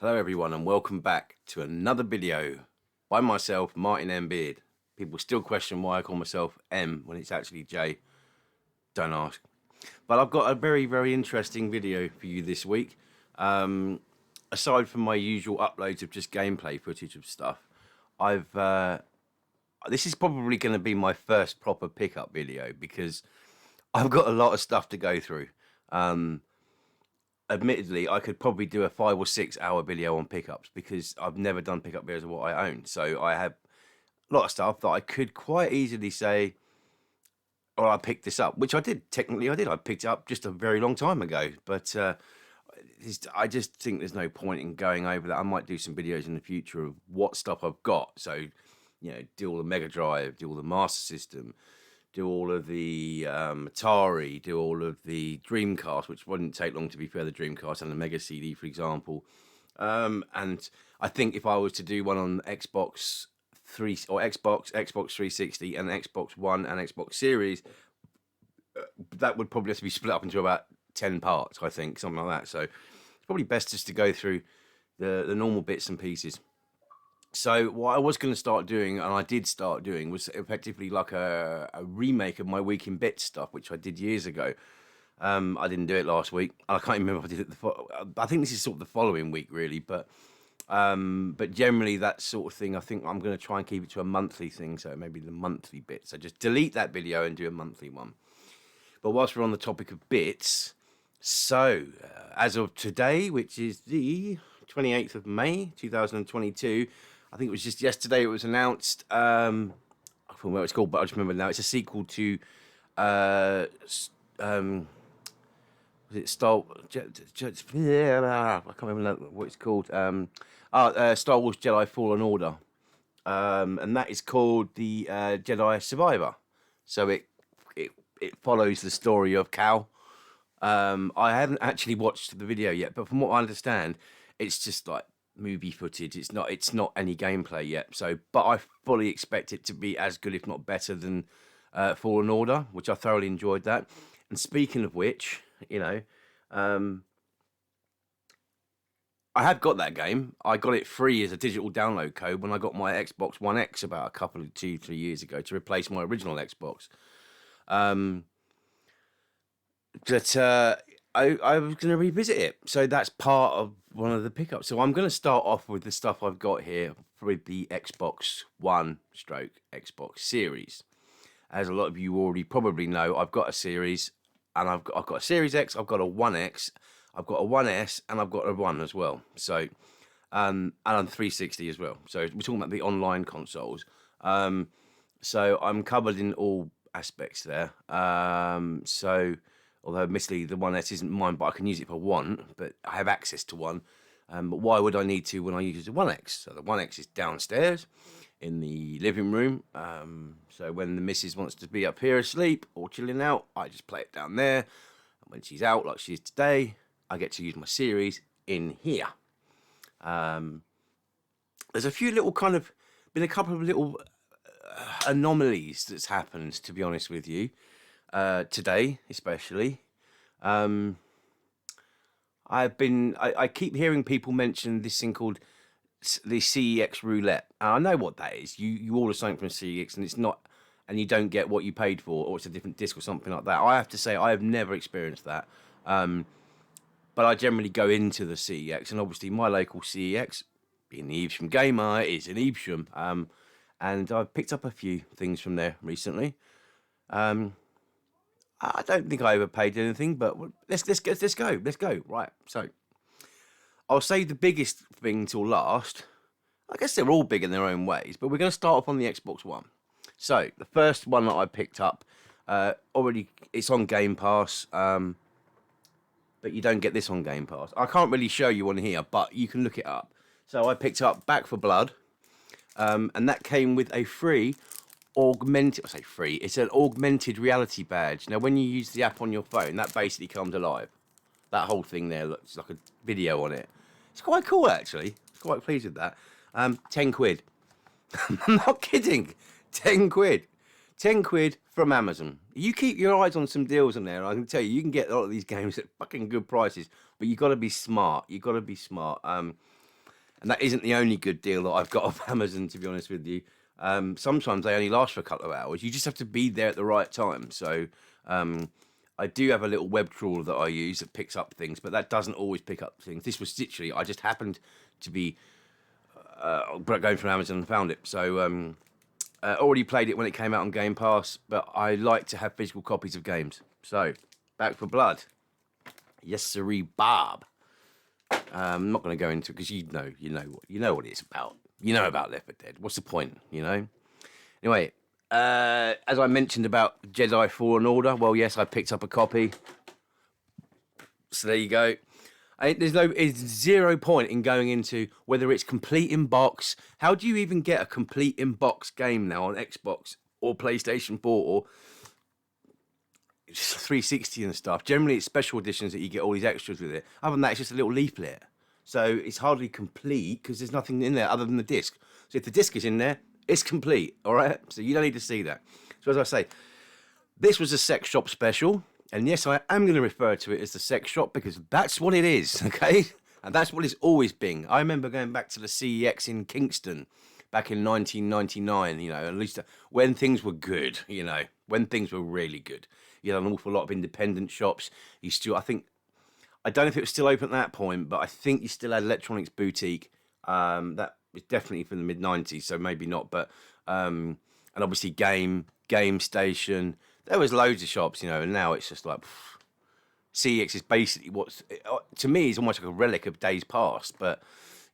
Hello everyone and welcome back to another video by myself, Martin M. Beard. People still question why I call myself M when it's actually J. Don't ask. But I've got a very interesting video for you this week. Aside from my usual uploads of just gameplay footage of stuff, this is probably going to be my first proper pickup video because I've got a lot of stuff to go through. Admittedly, I could probably do a 5 or 6 hour video on pickups because I've never done pickup videos of what I own. So I have a lot of stuff that I could quite easily say, or I picked this up, which I did. Technically, I did. I picked it up just a very long time ago. But I just think there's no point in going over that. I might do some videos in the future of what stuff I've got. So, do all the Mega Drive, do all the Master System, do all of the Atari, do all of the Dreamcast, which wouldn't take long to be fair, the Dreamcast and the Mega CD, for example. And I think if I was to do one on Xbox 3 or Xbox 360 and Xbox One and Xbox Series, that would probably have to be split up into about 10 parts, I think, something like that. So it's probably best just to go through the normal bits and pieces. So what I was going to start doing, and I did start doing, was effectively like a remake of my Week in Bits stuff, which I did years ago. I didn't do it last week. I can't even remember if I did it. I think this is sort of the following week, really. But generally, that sort of thing, I think I'm going to try and keep it to a monthly thing. So maybe the monthly bit. So just delete that video and do a monthly one. But whilst we're on the topic of bits, so as of today, which is the 28th of May, 2022, I think it was just yesterday it was announced, I forget what it's called, but I just remember now, it's a sequel to, was it Star, I can't remember what it's called, Star Wars Jedi Fallen Order, and that is called the Jedi Survivor, so it follows the story of Cal. I haven't actually watched the video yet, but from what I understand, it's just like movie footage. It's not any gameplay yet. So, but I fully expect it to be as good, if not better, than Fallen Order, which I thoroughly enjoyed that. And speaking of which, I have got that game. I got it free as a digital download code when I got my Xbox One X about a couple of 2-3 years ago to replace my original Xbox. I was going to revisit it. So that's part of one of the pickups. So I'm going to start off with the stuff I've got here with the Xbox One stroke Xbox Series. As a lot of you already probably know, I've got a Series, and I've got a Series X, I've got a One X, I've got a One S, and I've got a One as well. So, and I'm 360 as well. So we're talking about the online consoles. So I'm covered in all aspects there. Although admittedly the One S isn't mine, but I can use it if I want, but I have access to one. But why would I need to when I use the One X? So the One X is downstairs in the living room. So when the missus wants to be up here asleep or chilling out, I just play it down there. And when she's out, like she is today, I get to use my Series in here. There's a few little been a couple of little anomalies that's happened, to be honest with you. Today, especially, I keep hearing people mention this thing called the CEX roulette. And I know what that is. You order something from CEX and it's not, and you don't get what you paid for, or it's a different disc or something like that. I have to say I have never experienced that. But I generally go into the CEX, and obviously my local CEX, being the Evesham Gamer, is in Evesham. And I've picked up a few things from there recently. I don't think I overpaid anything, but let's go. Right, so I'll save the biggest thing till last. I guess they're all big in their own ways, but we're going to start off on the Xbox One. So the first one that I picked up, already it's on Game Pass, but you don't get this on Game Pass. I can't really show you on here, but you can look it up. So I picked up Back for Blood, and that came with a free it's an augmented reality badge. Now when you use the app on your phone, that basically comes alive. That whole thing there looks like a video on it. It's quite cool, actually. I'm quite pleased with that. 10 quid. I'm not kidding. 10 quid. 10 quid from Amazon. You keep your eyes on some deals on there. I can tell you, you can get a lot of these games at fucking good prices, but you got to be smart. You got to be smart. And that isn't the only good deal that I've got off Amazon, to be honest with you. Sometimes they only last for a couple of hours. You just have to be there at the right time. So I do have a little web trawler that I use that picks up things, but that doesn't always pick up things. This was literally, I just happened to be going from Amazon and found it. So already played it when it came out on Game Pass, but I like to have physical copies of games. So, Back for Blood. Yes, sirree, Bob. I'm not going to go into it because you know what it's about. You know about Left 4 Dead. What's the point? Anyway, as I mentioned about Jedi Fallen Order, well, yes, I picked up a copy. So there you go. There's 0 point in going into whether it's complete in box. How do you even get a complete in box game now on Xbox or PlayStation 4 or 360 and stuff? Generally, it's special editions that you get all these extras with it. Other than that, it's just a little leaflet. So it's hardly complete because there's nothing in there other than the disc. So if the disc is in there, it's complete, all right? So you don't need to see that. So as I say, this was a sex shop special. And yes, I am going to refer to it as the sex shop because that's what it is, okay? And that's what it's always been. I remember going back to the CEX in Kingston back in 1999, at least when things were good, when things were really good. You had an awful lot of independent shops. I don't know if it was still open at that point, but I think you still had Electronics Boutique. That was definitely from the mid-90s, so maybe not. But and obviously Game Station. There was loads of shops, and now it's just like CEX is basically to me is almost like a relic of days past. But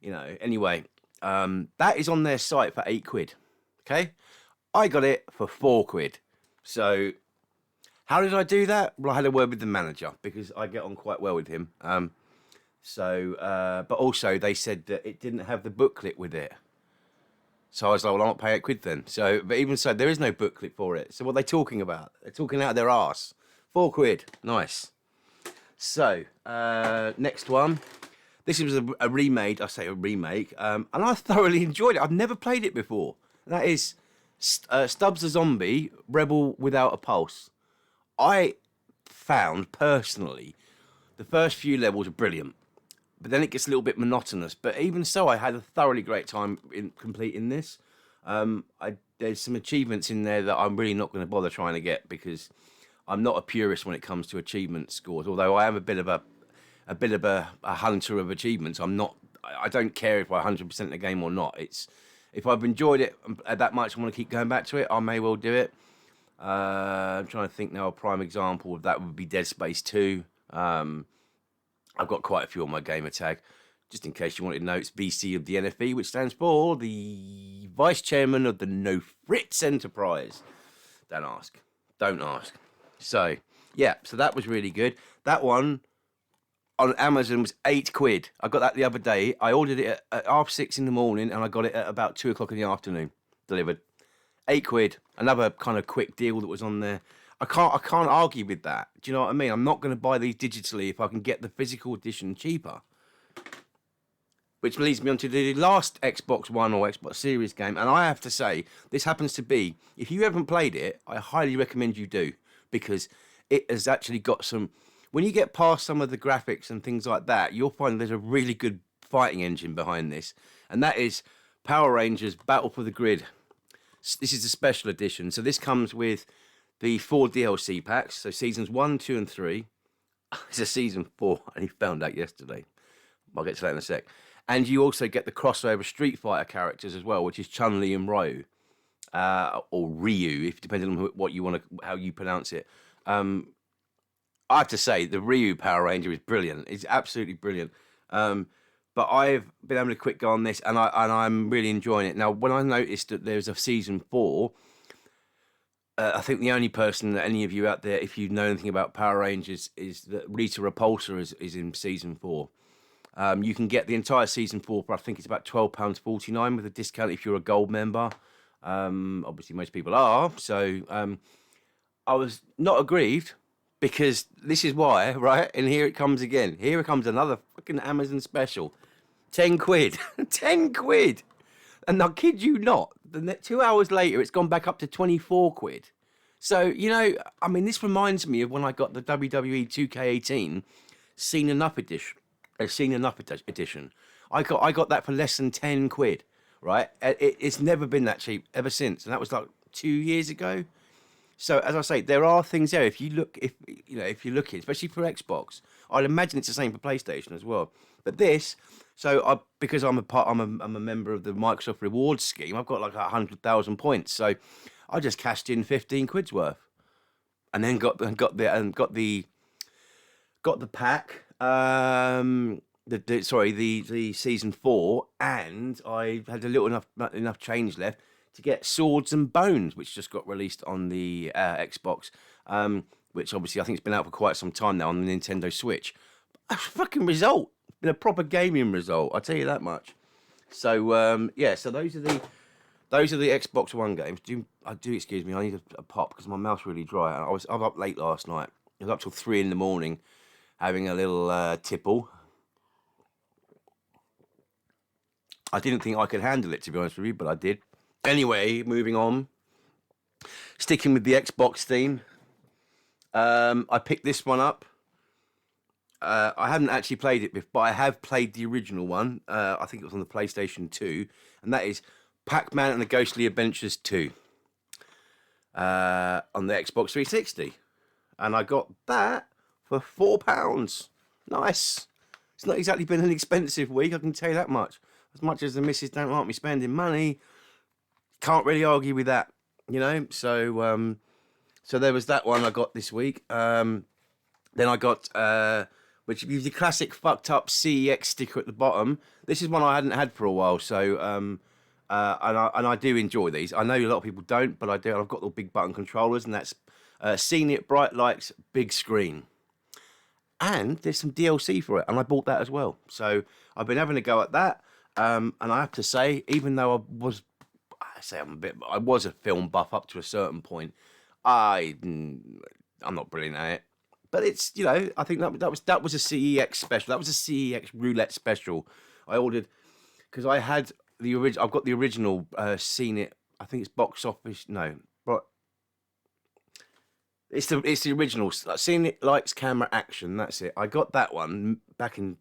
anyway, that is on their site for £8. Okay, I got it for £4. So how did I do that? Well, I had a word with the manager because I get on quite well with him. But also they said that it didn't have the booklet with it. So I was like, well, I'll not pay £8 then. So, but even so, there is no booklet for it. So what are they talking about? They're talking out of their arse. £4. Nice. So, next one. This was a remade. I say a remake. And I thoroughly enjoyed it. I've never played it before. That is Stubbs the Zombie, Rebel Without a Pulse. I found, personally, the first few levels are brilliant. But then it gets a little bit monotonous. But even so, I had a thoroughly great time in completing this. There's some achievements in there that I'm really not going to bother trying to get because I'm not a purist when it comes to achievement scores. Although I am a bit of a hunter of achievements. I don't care if I 100% the game or not. If I've enjoyed it that much, I want to keep going back to it. I may well do it. I'm trying to think now. A prime example of that would be Dead Space 2. I've got quite a few on my gamer tag. Just in case you wanted to know, it's VC of the NFE, which stands for the Vice Chairman of the No Fritz Enterprise. Don't ask. So, yeah, so that was really good. That one on Amazon was £8. I got that the other day. I ordered it at 6:30 in the morning and I got it at about 2:00 in the afternoon delivered. £8. Another kind of quick deal that was on there. I can't argue with that. Do you know what I mean? I'm not going to buy these digitally if I can get the physical edition cheaper. Which leads me on to the last Xbox One or Xbox Series game. And I have to say, this happens to be, if you haven't played it, I highly recommend you do. Because it has actually got some... When you get past some of the graphics and things like that, you'll find there's a really good fighting engine behind this. And that is Power Rangers Battle for the Grid. This is a special edition. So this comes with the 4 DLC packs. So seasons 1, 2, and 3. It's a season 4. I only found out yesterday. I'll get to that in a sec. And you also get the crossover Street Fighter characters as well, which is Chun-Li and Ryu. Or Ryu, if depending on what you want to, how you pronounce it. I have to say, the Ryu Power Ranger is brilliant. It's absolutely brilliant. But I've been able to quick go on this, and I'm really enjoying it. Now, when I noticed that there's a season 4, I think the only person that any of you out there, if you know anything about Power Rangers, is that Rita Repulsa is in season 4. You can get the entire season 4 for, I think it's about £12.49 with a discount if you're a gold member. Obviously, most people are. So I was not aggrieved because this is why, right? And here it comes again. Here comes another fucking Amazon special. £10. £10. And I kid you not, 2 hours later, it's gone back up to £24. So, I mean, this reminds me of when I got the WWE 2K18 Seen Enough edition. I got that for less than 10 quid, right? It's never been that cheap ever since, and that was like 2 years ago. So as I say, there are things there. If you look, if you're looking, especially for Xbox, I'd imagine it's the same for PlayStation as well. But this, because I'm a member of the Microsoft Rewards scheme. I've got like 100,000 points, so I just cashed in 15 quid's worth, and then got the pack. The season 4, and I had a little enough change left to get Swords and Bones, which just got released on the Xbox, which obviously I think it's been out for quite some time now on the Nintendo Switch. A fucking result, been a proper gaming result, I'll tell you that much. So yeah, so those are the Xbox One games. Do excuse me, I need a pop because my mouth's really dry. I was up late last night. I was up till 3 in the morning having a little tipple. I didn't think I could handle it, to be honest with you, but I did. Anyway, moving on. Sticking with the Xbox theme, I picked this one up. I haven't actually played it before, but I have played the original one. I think it was on the PlayStation 2, and that is Pac-Man and the Ghostly Adventures 2 on the Xbox 360. And I got that for £4. Nice. It's not exactly been an expensive week, I can tell you that much. As much as the missus don't like me spending money, can't really argue with that, you know. So there was that one I got this week. Then I got which is the classic fucked up CEX sticker at the bottom. This is one I hadn't had for a while, so and I do enjoy these. I know a lot of people don't, but I do. I've got the big button controllers, and that's Seen It, Bright Lights, Big Screen. And there's some DLC for it, and I bought that as well. So I've been having a go at that. And I have to say, even though I was a film buff up to a certain point, I'm not brilliant at it. But it's, I think that was a CEX special. That was a CEX roulette special. I ordered because I had the original. I've got the original. Seen It. I think it's box office. No, but it's the original. Seen It, Lights, Camera, Action. That's it. I got that one back in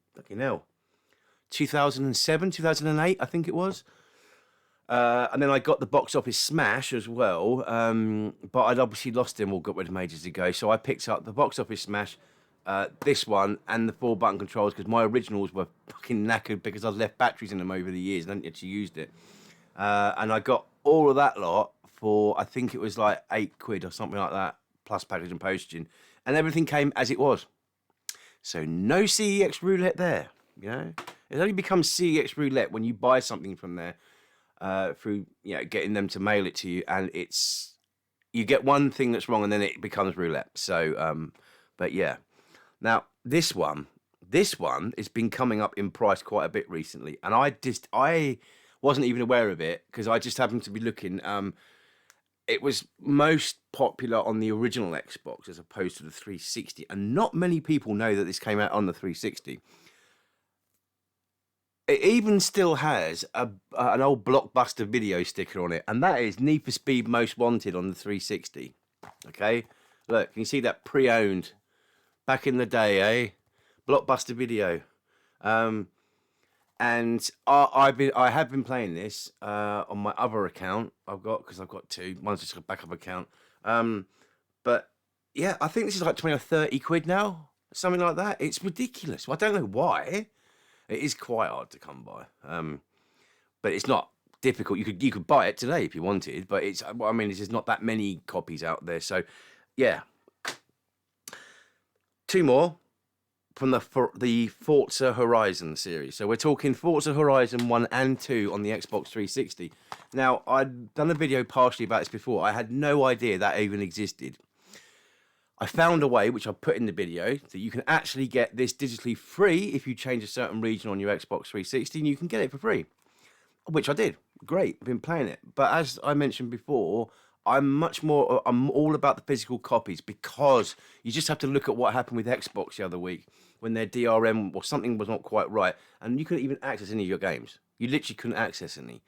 2007, 2008, I think it was. And then I got the box office smash as well, but I'd obviously lost them or got rid of them ages ago. So I picked up the box office smash, this one, and the 4-button controls because my originals were fucking knackered because I'd left batteries in them over the years and hadn't actually used it. And I got all of that lot for, I think it was like £8 or something like that, plus package and postage, and everything came as it was. So no CEX roulette there, It only becomes CEX roulette when you buy something from there through getting them to mail it to you, and you get one thing that's wrong and then it becomes roulette. So but yeah, now this one has been coming up in price quite a bit recently, and I wasn't even aware of it because I just happened to be looking. It was most popular on the original Xbox as opposed to the 360, and not many people know that this came out on the 360. It even still has an old Blockbuster video sticker on it, and that is Need for Speed Most Wanted on the 360. Okay, look, can you see that pre-owned back in the day, eh? Blockbuster video. And I have been playing this on my other account. I've got two. One's just a backup account. But yeah, I think this is like 20 or 30 quid now, something like that. It's ridiculous. Well, I don't know why. It is quite hard to come by, but it's not difficult. You could buy it today if you wanted, but there's not that many copies out there. So, yeah, 2 more from the Forza Horizon series. So we're talking Forza Horizon 1 and 2 on the Xbox 360. Now, I'd done a video partially about this before. I had no idea that even existed. I found a way, which I put in the video, that you can actually get this digitally free if you change a certain region on your Xbox 360, and you can get it for free, which I did. Great, I've been playing it. But as I mentioned before, I'm all about the physical copies because you just have to look at what happened with Xbox the other week when their DRM or something was not quite right, and you couldn't even access any of your games. You literally couldn't access any.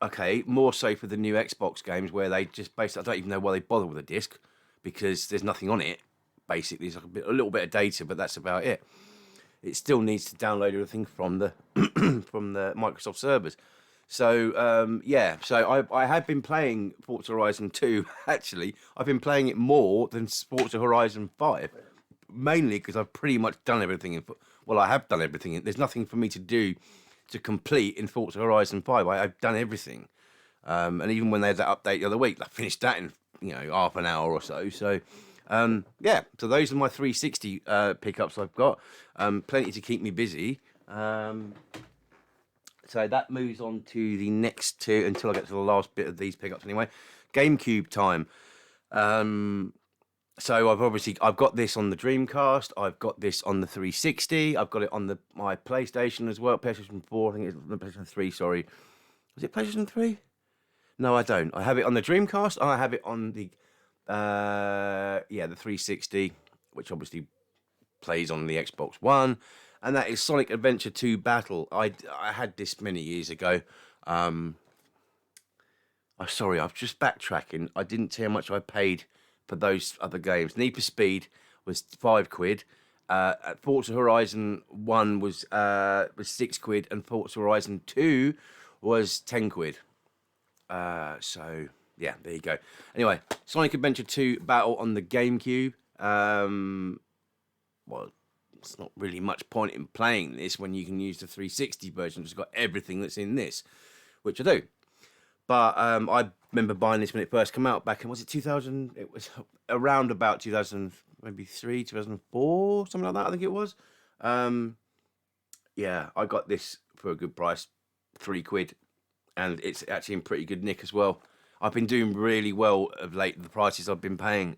Okay, more so for the new Xbox games where they just basically, I don't even know why they bother with a disc, because there's nothing on it. Basically, it's like a little bit of data, but that's about it. it still needs to download everything from the from the Microsoft servers. So yeah, so I have been playing Forza Horizon 2. Actually, I've been playing it more than Forza Horizon 5, mainly because I've pretty much done everything. Well, I have done everything. There's nothing for me to do to complete in Forza Horizon 5. I've done everything, and even when they had that update the other week, I finished that in half an hour or so. So yeah, so those are my 360 pickups I've got. Plenty to keep me busy. So that moves on to the next two until I get to the last bit of these pickups anyway. Gamecube time. So I've got this on the Dreamcast. I've got this on the 360. I've got it on my PlayStation as well. PlayStation 4. I think it's the PlayStation 3. Sorry, was it PlayStation 3? No, I don't. I have it on the Dreamcast and I have it on the the 360, which obviously plays on the Xbox One. And that is Sonic Adventure 2 Battle. I had this many years ago. I'm sorry, I'm just backtracking. I didn't see how much I paid for those other games. Need for Speed was £5. Forza Horizon 1 was £6, and Forza Horizon 2 was £10. So yeah, there you go. Anyway, Sonic Adventure 2 Battle on the GameCube. Well, it's not really much point in playing this when you can use the 360 version. It's got everything that's in this, which I do. But I remember buying this when it first came out back in, was it 2000? It was around about 2000, maybe 2004, something like that, I think it was. Yeah, I got this for a good price, £3. And it's actually in pretty good nick as well. I've been doing really well of late, the prices I've been paying.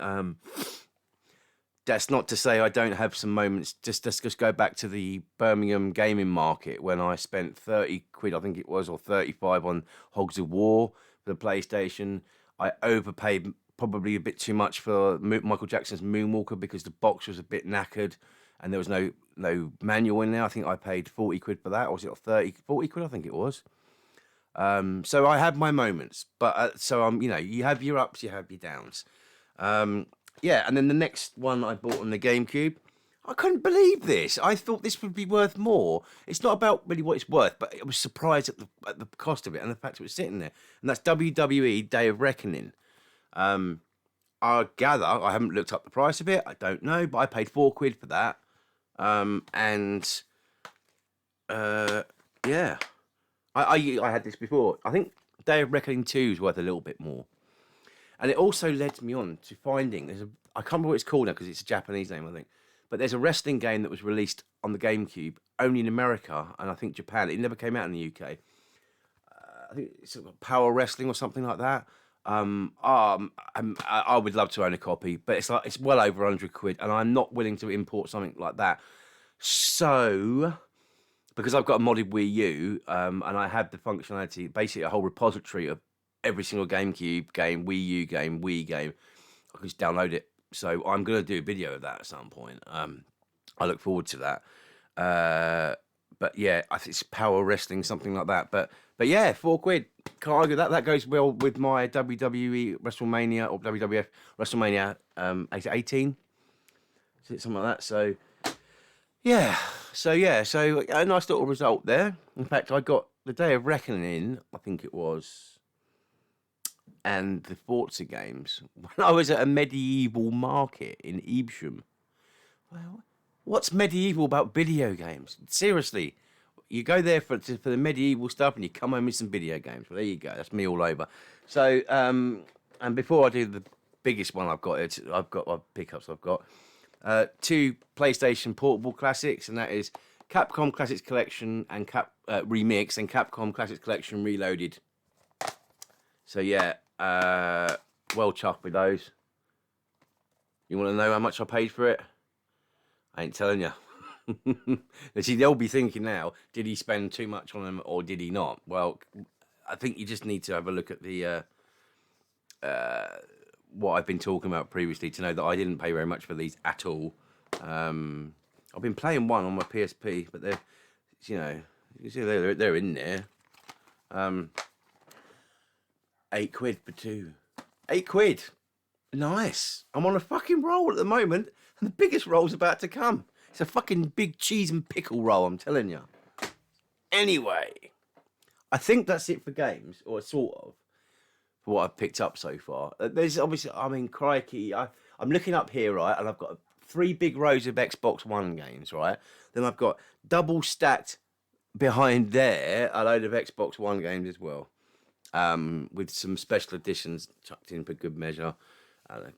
That's not to say I don't have some moments. Let's just go back to the Birmingham gaming market when I spent £30, I think it was, or 35 on Hogs of War for the PlayStation. I overpaid probably a bit too much for Michael Jackson's Moonwalker because the box was a bit knackered and there was no manual in there. I think I paid £40 for that, or was it 40 quid? I think it was. So I have my moments, but so you have your ups, you have your downs. Yeah, and then the next one I bought on the GameCube, I couldn't believe this. I thought this would be worth more. It's not about really what it's worth, but I was surprised at the cost of it and the fact it was sitting there. And that's WWE Day of Reckoning. I gather, I haven't looked up the price of it, I don't know, but I paid £4 for that. Yeah, I had this before. I think Day of Reckoning 2 is worth a little bit more. And it also led me on to finding, I can't remember what it's called now because it's a Japanese name, I think. But there's a wrestling game that was released on the GameCube, only in America, and I think Japan. It never came out in the UK. I think it's sort of Power Wrestling or something like that. I would love to own a copy, but it's well over £100, and I'm not willing to import something like that. So, because I've got a modded Wii U, and I have the functionality, basically a whole repository of every single GameCube game, Wii U game, Wii game, I can just download it. So I'm going to do a video of that at some point. I look forward to that. But yeah, I think it's Power Wrestling, something like that. But yeah, £4. Can't argue that. That goes well with my WWE WrestleMania or WWF WrestleMania 18. Is it something like that? So yeah, so a nice little result there. In fact, I got the Day of Reckoning, I think it was, and the Forza games when I was at a medieval market in Evesham. Well, what's medieval about video games? Seriously, you go there for the medieval stuff and you come home with some video games. Well, there you go. That's me all over. So, and before I do the biggest one I've got my pickups. I've got 2 PlayStation Portable Classics, and that is Capcom Classics Collection and Remix and Capcom Classics Collection Reloaded. So yeah, well chuffed with those. You want to know how much I paid for it? I ain't telling you. See, they'll be thinking now, did he spend too much on them or did he not? Well, I think you just need to have a look at the what I've been talking about previously to know that I didn't pay very much for these at all. I've been playing one on my PSP, but they're, you see they're in there. £8 for 2. £8. Nice. I'm on a fucking roll at the moment, and the biggest roll's about to come. It's a fucking big cheese and pickle roll, I'm telling you. Anyway, I think that's it for games, or sort of, for what I've picked up so far. There's obviously, I mean, crikey, I'm looking up here, right, and I've got 3 big rows of Xbox One games, right? Then I've got double stacked behind there a load of Xbox One games as well, with some special editions chucked in for good measure.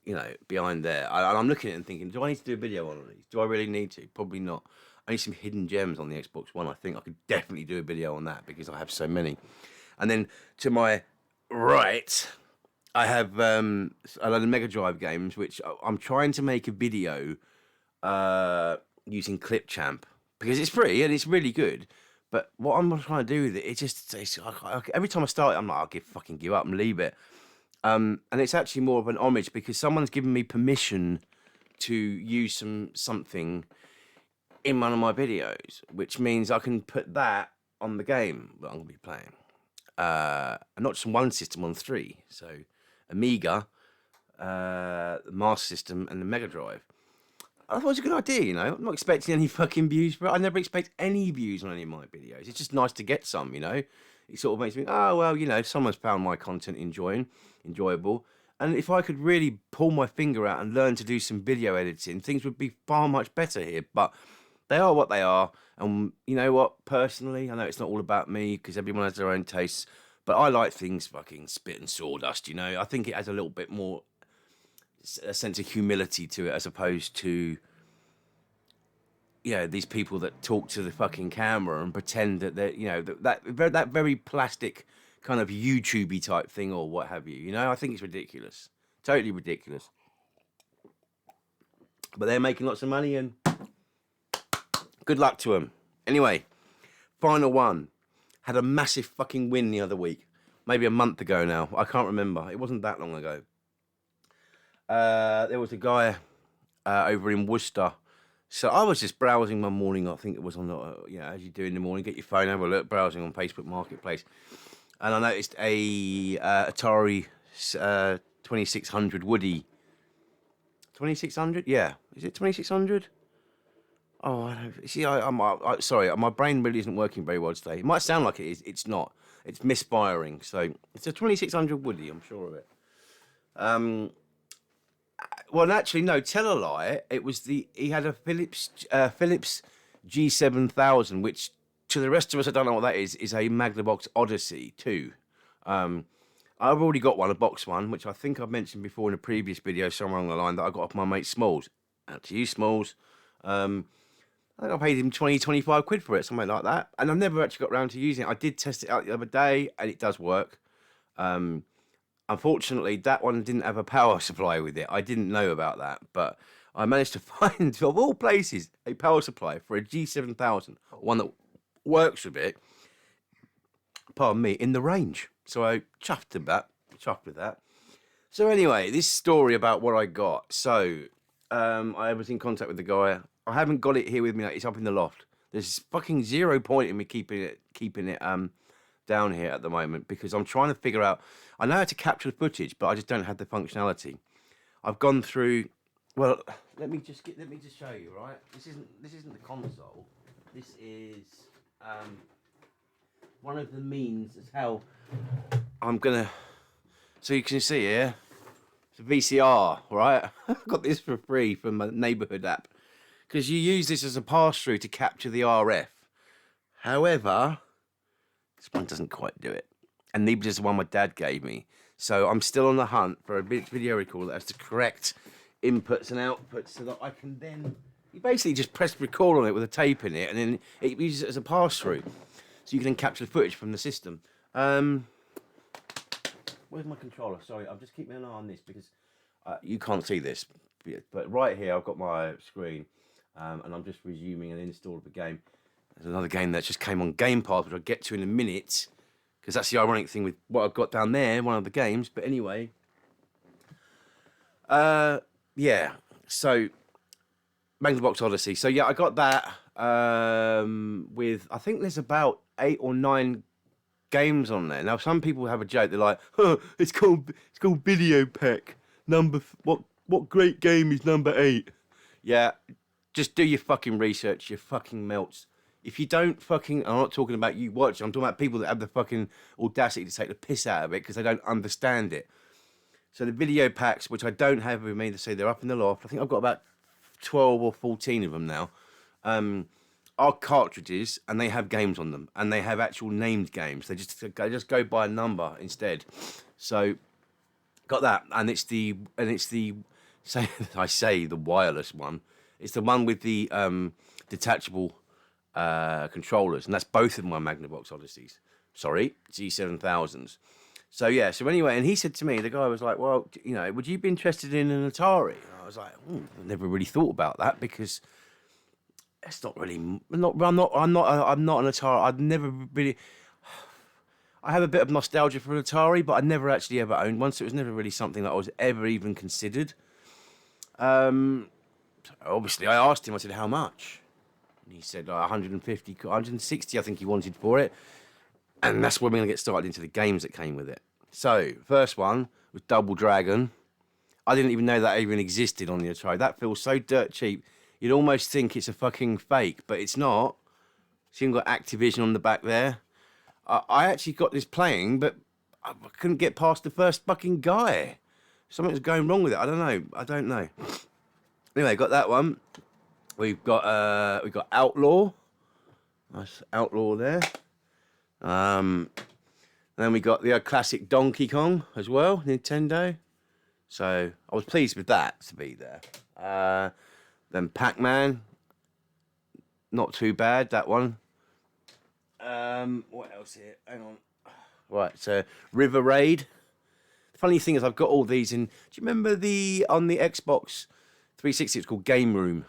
You know, behind there, and I'm looking at it and thinking, do I need to do a video on these? Do I really need to? Probably not. I need some hidden gems on the Xbox One. I think I could definitely do a video on that because I have so many. And then to my right, I have a load of Mega Drive games, which I'm trying to make a video using Clipchamp because it's free and it's really good. But what I'm trying to do with it, every time I start it, I'm like, fucking give up and leave it. And it's actually more of an homage because someone's given me permission to use something in one of my videos, which means I can put that on the game that I'm going to be playing. And not just on one system, on 3. So Amiga, the Master System, and the Mega Drive. I thought it was a good idea, you know. I'm not expecting any fucking views, but I never expect any views on any of my videos. It's just nice to get some, you know. It sort of makes me think, oh, well, you know, someone's found my content enjoyable. And if I could really pull my finger out and learn to do some video editing, things would be far much better here. But they are what they are. And you know what? Personally, I know it's not all about me because everyone has their own tastes. But I like things fucking spit and sawdust, you know. I think it has a little bit more a sense of humility to it as opposed to, you know, these people that talk to the fucking camera and pretend that they're, you know, that very plastic kind of YouTubey type thing or what have you. You know, I think it's ridiculous, totally ridiculous. But they're making lots of money and good luck to them. Anyway, final one. Had a massive fucking win the other week, maybe a month ago now. I can't remember. It wasn't that long ago. There was a guy over in Worcester. So I was just browsing one morning. I think it was on the, you know, as you do in the morning, get your phone, have a look, browsing on Facebook Marketplace, and I noticed a Atari 2600 Woody. 2600, yeah, is it 2600? Oh, I don't see. I'm sorry, my brain really isn't working very well today. It might sound like it is. It's not. It's misfiring. So it's a 2600 Woody. I'm sure of it. Well, actually, no. Tell a lie. It was he had a Philips G7000, which to the rest of us, I don't know what that is a Magnavox Odyssey 2. I've already got one, a box one, which I think I've mentioned before in a previous video somewhere along the line that I got off my mate Smalls. Out to you, Smalls. I think I paid him 25 quid for it, something like that. And I've never actually got around to using it. I did test it out the other day, and it does work. Unfortunately, that one didn't have a power supply with it. I didn't know about that, but I managed to find, of all places, a power supply for a G7000, one that works with it, pardon me, in the range. So I chuffed with that. So anyway, this story about what I got. So I was in contact with the guy. I haven't got it here with me. It's up in the loft. There's fucking zero point in me keeping it down here at the moment because I'm trying to figure out. I know how to capture the footage, but I just don't have the functionality. I've gone through. Well, let me just show you. Right, this isn't the console. This is one of the means as how I'm gonna. So you can see here, it's a VCR, right? I got this for free from my neighborhood app because you use this as a pass-through to capture the RF. However, this one doesn't quite do it. And neither does the one my dad gave me. So I'm still on the hunt for a video recorder that has the correct inputs and outputs so that I can then... You basically just press record on it with a tape in it and then it uses it as a pass-through. So you can then capture the footage from the system. Where's my controller? Sorry, I'm just keeping an eye on this because you can't see this. But right here I've got my screen and I'm just resuming an install of the game. There's another game that just came on Game Pass, which I'll get to in a minute, because that's the ironic thing with what I've got down there, one of the games. But anyway, yeah. So, Magnavox Odyssey. So yeah, I got that with I think there's about 8 or 9 games on there. Now some people have a joke. They're like, "Huh, it's called Video Pack. What great game is number 8?" Yeah. just do your fucking research, your fucking melts. If you don't fucking, I'm not talking about you watch, I'm talking about people that have the fucking audacity to take the piss out of it because they don't understand it. So the video packs, which I don't have with me, to say they're up in the loft. I think I've got about 12 or 14 of them now. Are cartridges, and they have games on them, and they have actual named games. They just go by a number instead. So got that, and it's the say I say the wireless one. It's the one with the detachable controllers, and that's both of my Magnavox Odysseys. Sorry, G7000s. So yeah, so anyway, and he said to me, the guy was like, well, you know, would you be interested in an Atari? And I was like, I never really thought about that because it's not really, I'm not an Atari. I've never really, I have a bit of nostalgia for an Atari, but I never actually ever owned one, so it was never really something that I was ever even considered. Obviously, I asked him, I said, how much? And he said 150, 160, I think he wanted for it. And that's when we're going to get started into the games that came with it. So, first one was Double Dragon. I didn't even know that even existed on the Atari. That feels so dirt cheap. You'd almost think it's a fucking fake, but it's not. So you've got Activision on the back there. I actually got this playing, but I couldn't get past the first fucking guy. Something was going wrong with it. I don't know. Anyway, got that one. We've got Outlaw. Nice Outlaw there. Then we got the classic Donkey Kong as well, Nintendo. So I was pleased with that to be there. Then Pac-Man, not too bad that one. What else here? Hang on. Right, so River Raid. The funny thing is, I've got all these in. Do you remember on the Xbox 360? It's called Game Room,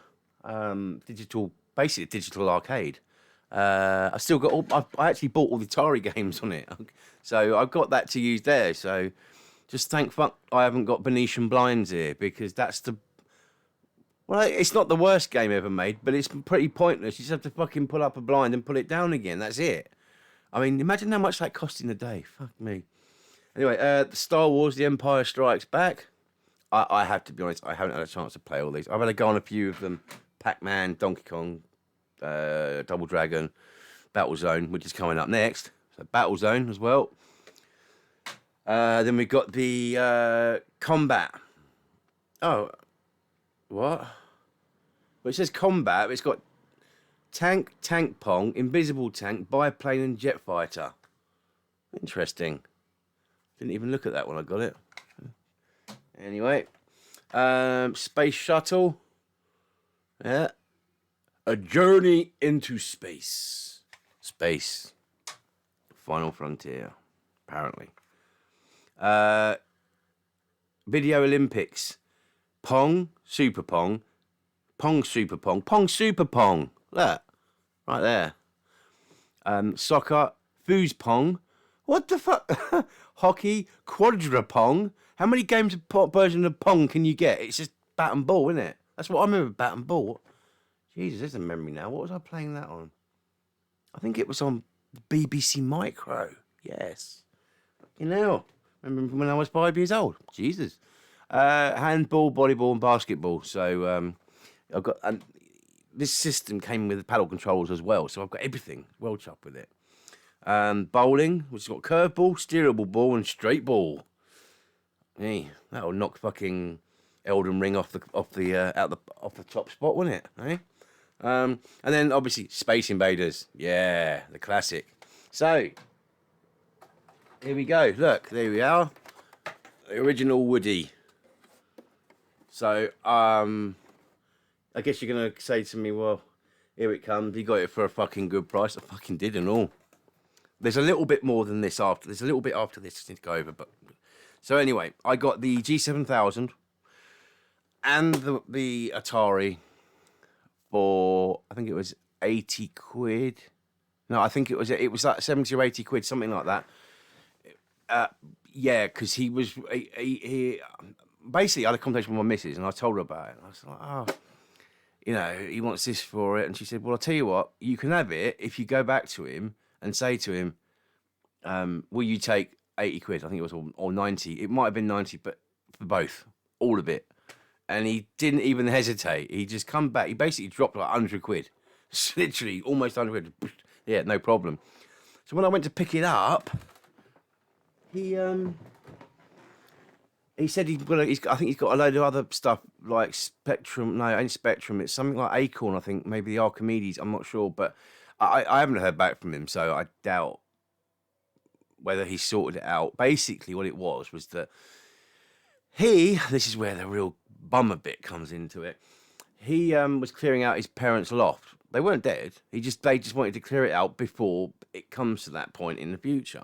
basically a digital arcade. I still got I actually bought all the Atari games on it, so I've got that to use there. So just thank fuck I haven't got Venetian Blinds here because it's not the worst game ever made, but it's pretty pointless. You just have to fucking pull up a blind and pull it down again. That's it. I mean, imagine how much that cost in a day. Fuck me. Anyway, Star Wars: The Empire Strikes Back. I have to be honest, I haven't had a chance to play all these. I've had a go on a few of them: Pac-Man, Donkey Kong, Double Dragon, Battlezone, which is coming up next. So Battlezone as well. Then we've got the Combat. Oh, what? Well, it says Combat, but it's got Tank Pong, Invisible Tank, Biplane and Jet Fighter. Interesting. Didn't even look at that when I got it. Anyway, Space Shuttle. Yeah. A Journey into Space. Space. Final Frontier, apparently. Video Olympics. Pong, Super Pong. Pong, Super Pong. Pong, Super Pong. Look. Right there. Soccer. Foos Pong. What the fuck? Hockey. Quadra Pong. How many games of version of Pong can you get? It's just bat and ball, isn't it? That's what I remember, bat and ball. Jesus, there's a memory now. What was I playing that on? I think it was on BBC Micro. Yes. You know, remember when I was 5 years old? Jesus. Handball, volleyball, and basketball. So I've got, and this system came with paddle controls as well. So I've got everything. Well chuffed with it. Bowling, which has got curveball, steerable ball, and straight ball. Hey, that'll knock fucking Elden Ring off the top spot, wouldn't it? Eh? And then obviously Space Invaders. Yeah, the classic. So here we go. Look, there we are. The original Woody. So I guess you're gonna say to me, well, here it comes. You got it for a fucking good price. I fucking did and all. There's a little bit more than this after. There's a little bit after this I need to go over, but so anyway, I got the G7000 and the Atari for, I think it was 80 quid. No, I think it was like 70 or 80 quid, something like that. Yeah, because he basically I had a conversation with my missus and I told her about it. And I was like, oh, you know, he wants this for it. And she said, well, I'll tell you what, you can have it if you go back to him and say to him, will you take 80 quid? I think it was, or 90. It might have been 90, but for both, all of it. And he didn't even hesitate. He just come back. He basically dropped like 100 quid. Literally, almost 100 quid. Yeah, no problem. So when I went to pick it up, he said I think he's got a load of other stuff like Spectrum. No, it ain't Spectrum. It's something like Acorn, I think. Maybe the Archimedes. I'm not sure. But I haven't heard back from him, so I doubt whether he sorted it out. Basically, what it was that this is where the real bummer bit comes into it. He was clearing out his parents' loft. They weren't dead. They just wanted to clear it out before it comes to that point in the future.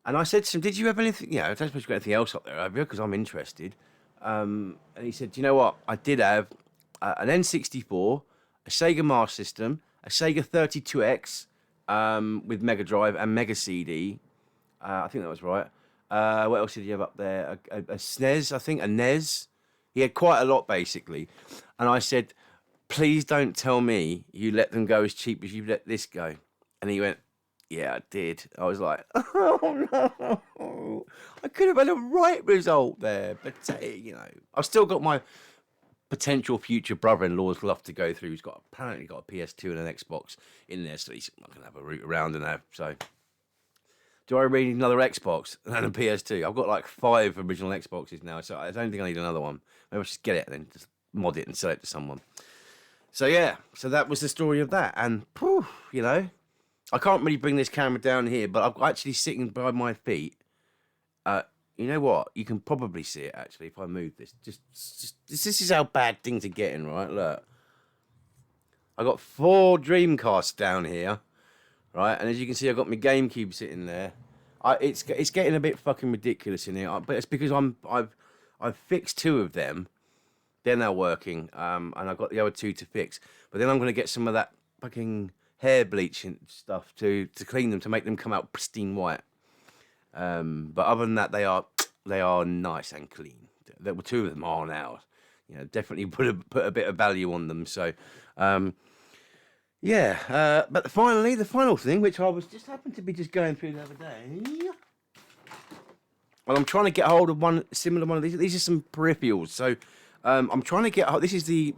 And I said to him, "Did you have anything? I don't suppose you've got anything else up there, have you? Because I'm interested." And he said, "Do you know what? I did have an N64, a Sega Master System, a Sega 32X with Mega Drive and Mega CD. I think that was right. What else did he have up there? A SNES, I think, a NES. He had quite a lot, basically." And I said, "Please don't tell me you let them go as cheap as you let this go." And he went, "Yeah, I did." I was like, "Oh, no. I could have had a right result there." But, I've still got my potential future brother-in-law's loft to go through. He's apparently got a PS2 and an Xbox in there, so he's not going to have a root around and have, so... Do I really need another Xbox and a PS2? I've got like 5 original Xboxes now, so I don't think I need another one. Maybe I'll just get it and then just mod it and sell it to someone. So yeah, so that was the story of that. And, I can't really bring this camera down here, but I'm actually sitting by my feet. You know what? You can probably see it, actually, if I move this. This is how bad things are getting, right? Look. I got 4 Dreamcasts down here. Right, and as you can see, I've got my GameCube sitting there. It's getting a bit fucking ridiculous in here, but it's because I've fixed 2 of them. They're now working, and I've got the other 2 to fix. But then I'm going to get some of that fucking hair bleaching stuff to clean them, to make them come out pristine white. But other than that, they are nice and clean. There were 2 of them are now. Definitely put a bit of value on them. So. Yeah, but finally, the final thing, which I happened to be going through the other day. Well, I'm trying to get hold of one similar one of these. These are some peripherals. So, I'm trying to get hold. This is the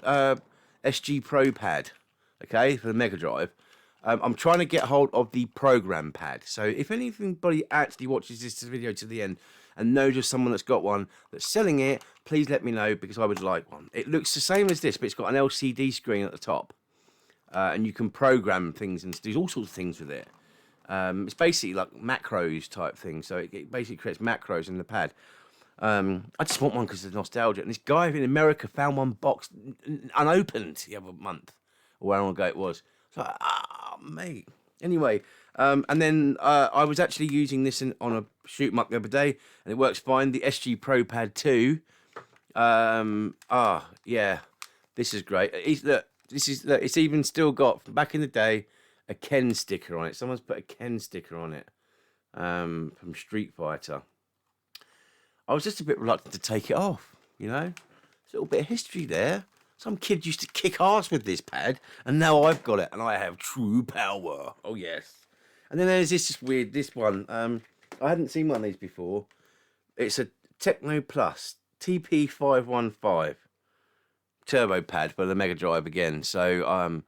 SG Pro pad, okay, for the Mega Drive. I'm trying to get hold of the program pad. So, if anybody actually watches this video to the end and knows of someone that's got one that's selling it, please let me know, because I would like one. It looks the same as this, but it's got an LCD screen at the top. And you can program things and do all sorts of things with it. It's basically like macros type thing. So it basically creates macros in the pad. I just want one because of nostalgia. And this guy in America found one box unopened the other month, or how long ago it was. So, mate. Anyway, and then I was actually using this on a shoot 'em up the other day, and it works fine. The SG Pro Pad 2. Yeah, this is great. It's even still got, from back in the day, a Ken sticker on it. Someone's put a Ken sticker on it from Street Fighter. I was just a bit reluctant to take it off, There's a little bit of history there. Some kid used to kick ass with this pad, and now I've got it, and I have true power. Oh, yes. And then there's this one. I hadn't seen one of these before. It's a Techno Plus TP515. Turbo pad for the Mega Drive again. So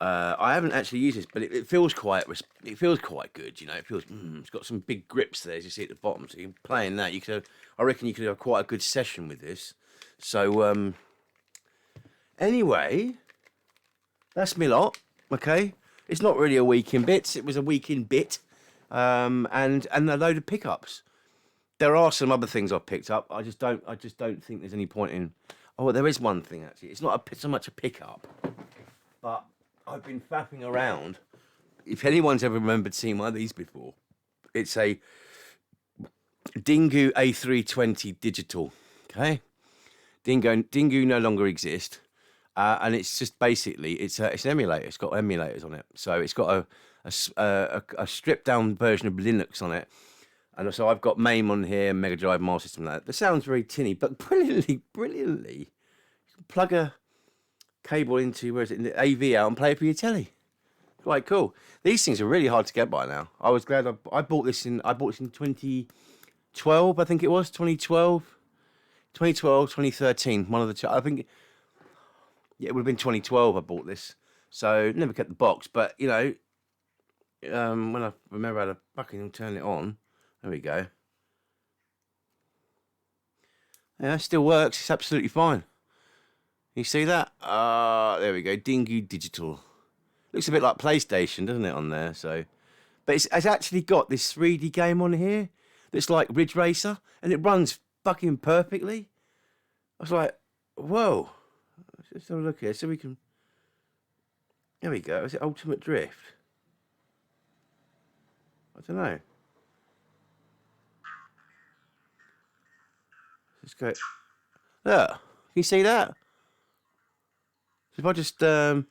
I haven't actually used this, but it feels quite good. It feels it's got some big grips there, as you see at the bottom. So you're playing that. I reckon you could have quite a good session with this. So anyway, that's me lot. Okay, it's not really a week in bits. It was a week in bit, and a load of pickups. There are some other things I've picked up. I just don't think there's any point in. Oh, there is one thing, actually. It's not so much a pickup, but I've been faffing around. If anyone's ever remembered seeing one of these before, it's a Dingu A320 digital, okay? Dingu no longer exists, and it's just basically, it's an emulator. It's got emulators on it. So it's got a stripped-down version of Linux on it. And so I've got MAME on here, Mega Drive, Master System. That sounds very tinny, but brilliantly, you can plug a cable into the AV out and play it for your telly. Quite cool. These things are really hard to get by now. I was glad I bought this in 2012, I think it was 2012. 2012, 2013, one of the two. I think, yeah, it would have been 2012 I bought this. So, never kept the box. But, you know, when I remember how to fucking turn it on, there we go. Yeah, it still works. It's absolutely fine. You see that? There we go. Dingy Digital. Looks a bit like PlayStation, doesn't it, on there? So, but it's actually got this 3D game on here that's like Ridge Racer, and it runs fucking perfectly. I was like, whoa. Let's just have a look here so we can. There we go. Is it Ultimate Drift? I don't know. Let's go. Look, can you see that? So if I just I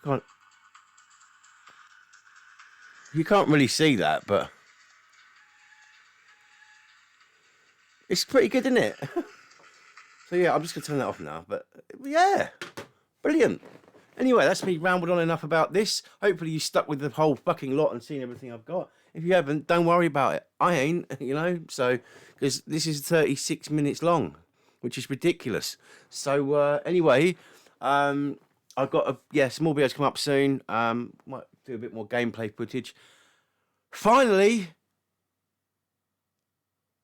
can't. You can't really see that, but it's pretty good, isn't it? So yeah, I'm just gonna turn that off now. But yeah, brilliant. Anyway, that's me rambled on enough about this. Hopefully you stuck with the whole fucking lot and seen everything I've got. If you haven't, don't worry about it. I ain't, you know. So because this is 36 minutes long, which is ridiculous. So anyway, I've got some more videos come up soon. Might do a bit more gameplay footage. Finally,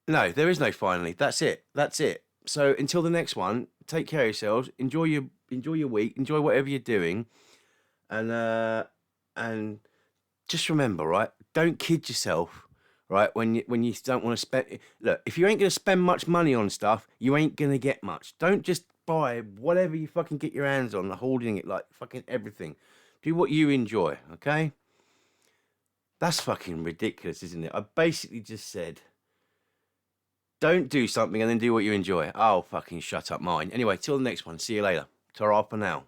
no, there is no finally. That's it. That's it. So until the next one, take care of yourselves. Enjoy your week. Enjoy whatever you're doing, and just remember, right? Don't kid yourself, right? When you don't want to spend. Look, if you ain't gonna spend much money on stuff, you ain't gonna get much. Don't just buy whatever you fucking get your hands on, holding it like fucking everything. Do what you enjoy, okay? That's fucking ridiculous, isn't it? I basically just said, don't do something and then do what you enjoy. Oh, fucking shut up, mine. Anyway, till the next one. See you later. Ta-ra for now.